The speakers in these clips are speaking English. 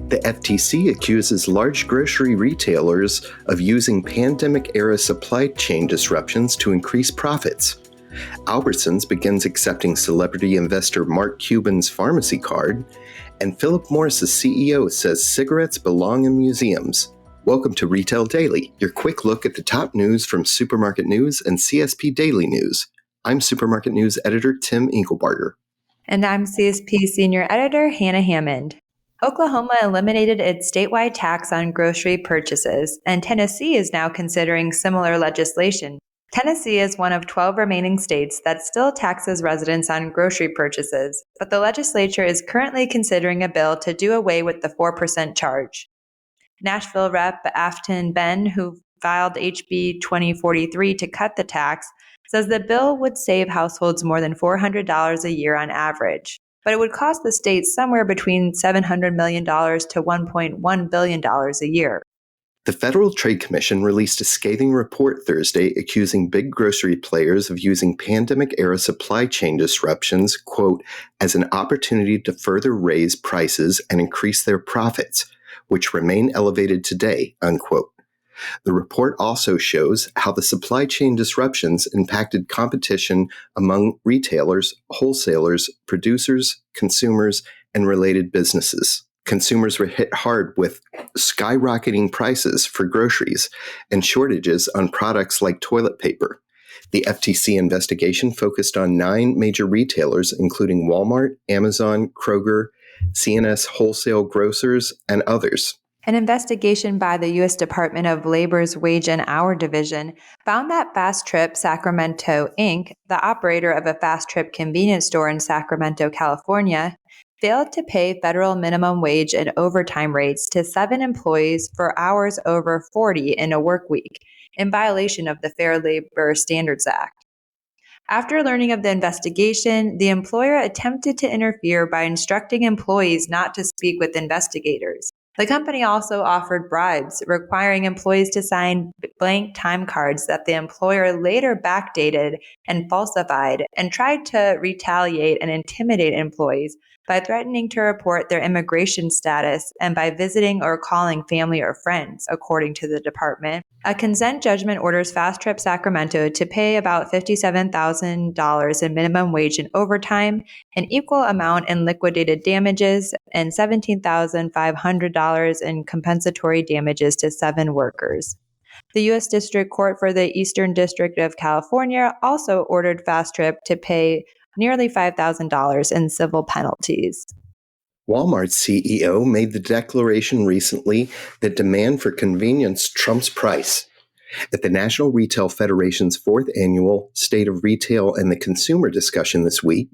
The FTC accuses large grocery retailers of using pandemic-era supply chain disruptions to increase profits. Albertsons begins accepting celebrity investor Mark Cuban's pharmacy card, and Philip Morris's CEO says cigarettes belong in museums. Welcome to Retail Daily, your quick look at the top news from Supermarket News and CSP Daily News. I'm Supermarket News editor Tim Engelbarger. And I'm CSP Senior Editor Hannah Hammond. Oklahoma eliminated its statewide tax on grocery purchases, and Tennessee is now considering similar legislation. Tennessee is one of 12 remaining states that still taxes residents on grocery purchases, but the legislature is currently considering a bill to do away with the 4% charge. Nashville Rep. Afton Ben, who filed HB 2043 to cut the tax, says the bill would save households more than $400 a year on average, but it would cost the state somewhere between $700 million to $1.1 billion a year. The Federal Trade Commission released a scathing report Thursday accusing big grocery players of using pandemic-era supply chain disruptions, quote, as an opportunity to further raise prices and increase their profits, which remain elevated today, unquote. The report also shows how the supply chain disruptions impacted competition among retailers, wholesalers, producers, consumers, and related businesses. Consumers were hit hard with skyrocketing prices for groceries and shortages on products like toilet paper. The FTC investigation focused on 9 major retailers, including Walmart, Amazon, Kroger, C&S Wholesale Grocers, and others. An investigation by the U.S. Department of Labor's Wage and Hour Division found that Fast Trip Sacramento, Inc., the operator of a Fast Trip convenience store in Sacramento, California, failed to pay federal minimum wage and overtime rates to 7 employees for hours over 40 in a work week, in violation of the Fair Labor Standards Act. After learning of the investigation, the employer attempted to interfere by instructing employees not to speak with investigators. The company also offered bribes, requiring employees to sign blank time cards that the employer later backdated and falsified, and tried to retaliate and intimidate employees by threatening to report their immigration status and by visiting or calling family or friends, according to the department. A consent judgment orders Fast Trip Sacramento to pay about $57,000 in minimum wage and overtime, an equal amount in liquidated damages, and $17,500 in compensatory damages to 7 workers. The U.S. District Court for the Eastern District of California also ordered Fast Trip to pay nearly $5,000 in civil penalties. Walmart's CEO made the declaration recently that demand for convenience trumps price. At the National Retail Federation's 4th annual State of Retail and the Consumer discussion this week,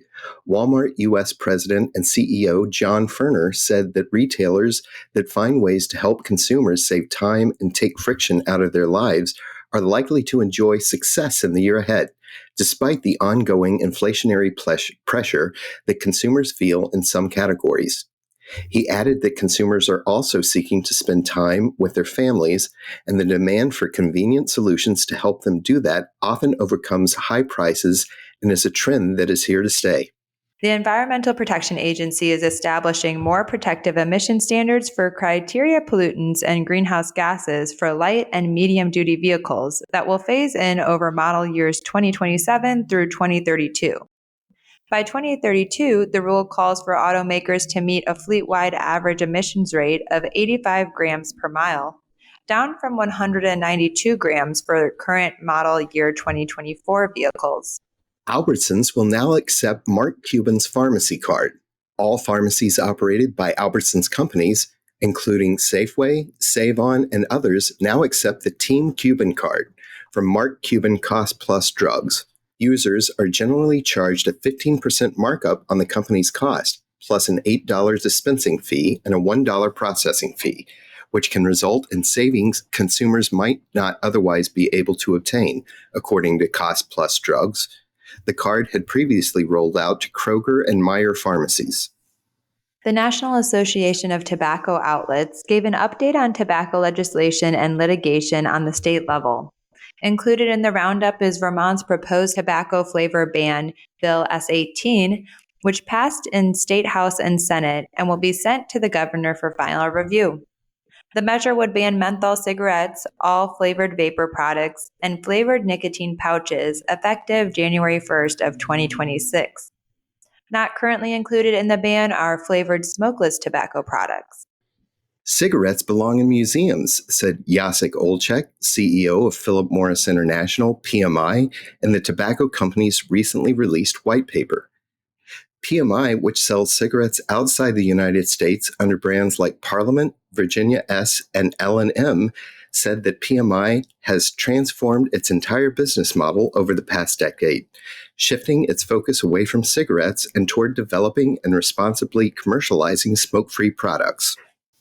Walmart U.S. President and CEO John Furner said that retailers that find ways to help consumers save time and take friction out of their lives are likely to enjoy success in the year ahead, despite the ongoing inflationary pressure that consumers feel in some categories. He added that consumers are also seeking to spend time with their families, and the demand for convenient solutions to help them do that often overcomes high prices and is a trend that is here to stay. The Environmental Protection Agency is establishing more protective emission standards for criteria pollutants and greenhouse gases for light and medium-duty vehicles that will phase in over model years 2027 through 2032. By 2032, the rule calls for automakers to meet a fleet-wide average emissions rate of 85 grams per mile, down from 192 grams for current model year 2024 vehicles. Albertsons will now accept Mark Cuban's pharmacy card. All pharmacies operated by Albertsons companies, including Safeway, Save-On, and others, now accept the Team Cuban card from Mark Cuban Cost Plus drugs. Users are generally charged a 15% markup on the company's cost, plus an $8 dispensing fee and a $1 processing fee, which can result in savings consumers might not otherwise be able to obtain, according to Cost Plus Drugs. The card had previously rolled out to Kroger and Meijer pharmacies. The National Association of Tobacco Outlets gave an update on tobacco legislation and litigation on the state level. Included in the roundup is Vermont's proposed tobacco flavor ban, Bill S-18, which passed in State House and Senate and will be sent to the governor for final review. The measure would ban menthol cigarettes, all flavored vapor products, and flavored nicotine pouches effective January 1st of 2026. Not currently included in the ban are flavored smokeless tobacco products. Cigarettes belong in museums, said Jacek Olczek, CEO of Philip Morris International, PMI, and the tobacco company's recently released white paper. PMI, which sells cigarettes outside the United States under brands like Parliament, Virginia S, and L&M, said that PMI has transformed its entire business model over the past decade, shifting its focus away from cigarettes and toward developing and responsibly commercializing smoke-free products.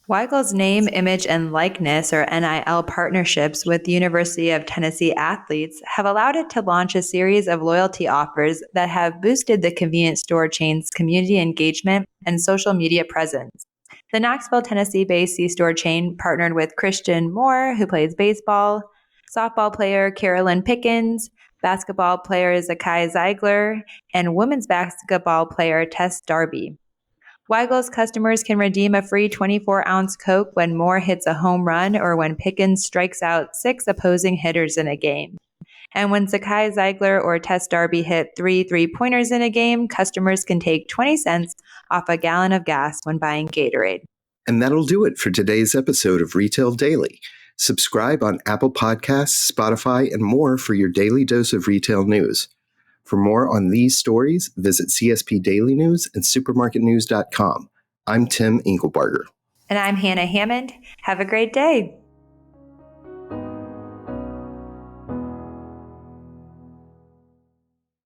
Weigel's name, image, and likeness, or NIL partnerships with the University of Tennessee athletes have allowed it to launch a series of loyalty offers that have boosted the convenience store chain's community engagement and social media presence. The Knoxville, Tennessee-based C-store chain partnered with Christian Moore, who plays baseball, softball player Carolyn Pickens, basketball player Zakai Ziegler, and women's basketball player Tess Darby. Weigel's customers can redeem a free 24-ounce Coke when Moore hits a home run or when Pickens strikes out 6 opposing hitters in a game. And when Zakai Ziegler or Tess Darby hit 3 three-pointers in a game, customers can take 20 cents off a gallon of gas when buying Gatorade. And that'll do it for today's episode of Retail Daily. Subscribe on Apple Podcasts, Spotify, and more for your daily dose of retail news. For more on these stories, visit CSP Daily News and supermarketnews.com. I'm Tim Inkelbarger. And I'm Hannah Hammond. Have a great day.